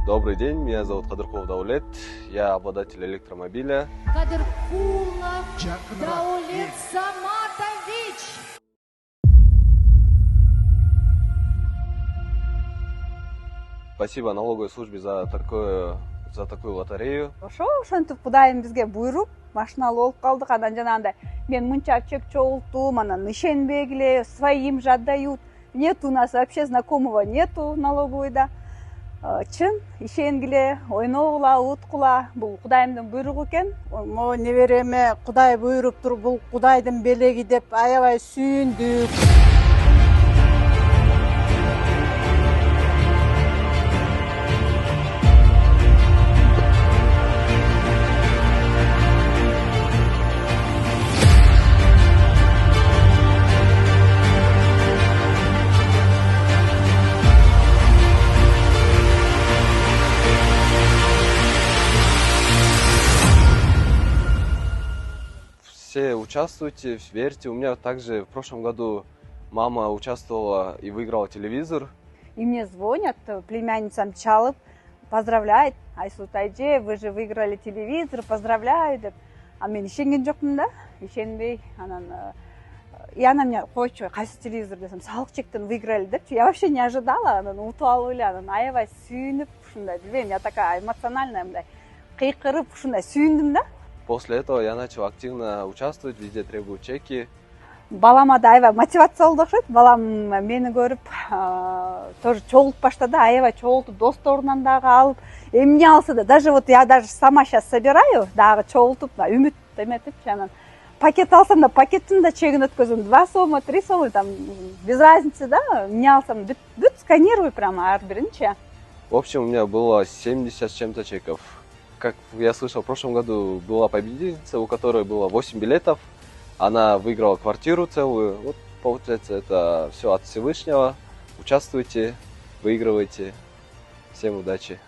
Добрый день, меня зовут Кадыркулов Даулет, я обладатель электромобиля. Кадыркулов Даулет Саматович. Спасибо налоговой службе за такую лотерею. Ошентип Кудайым бизге буйруп, машиналы болуп калдык. Анан жанагындай мен мынча чек чогулттум, анан ишенбегиле, своим же отдают. Нет у нас вообще знакомого нету налоговойда. Чын, ишенгиле, ойногула, уткула. Бул Кудайымдын буйругу экен. Могу небереме Кудай буйруп туруп, бул Кудайдын белеги деп аябай сүйүндүк. Все участвуйте, верьте. У меня также в прошлом году мама участвовала и выиграла телевизор. И мне звонят, племянницам чалып, поздравляет. Айсут айже, вы же выиграли телевизор, поздравляю деп. А мен ишенген жокмун да, ишенбей. И она мне, койчу, кайсы телевизор десем, салык чектен выиграли депчи. Я вообще не ожидала, анан утуп алып эле, анан аябай сүйүнүп, ушундай, билбейм, я такая эмоциональная, мындай кыйкырып, ушундай сүйүндүм да. После этого я начал активно участвовать, везде требую чеки. Балама да аябай мотивация болду окшойт. Балам мени көрүп тоже чогултуп баштады, аябай чогултуп, досторунан дагы алып, эмне алса да, даже вот я даже сама сейчас собираю, дагы чогултуп, үмүт эметипчи, анан пакет алсам да, пакеттин да чегин өткөзөм, 2 сомго, 3 сомго, там без разницы, да, эмне алсам бүт сканирую прямо ар биринчи. В общем, у меня было 70 с чем-то чеков. Как я слышал, в прошлом году была победительница, у которой было 8 билетов. Она выиграла квартиру целую. Вот, получается, это все от Всевышнего. Участвуйте, выигрывайте. Всем удачи.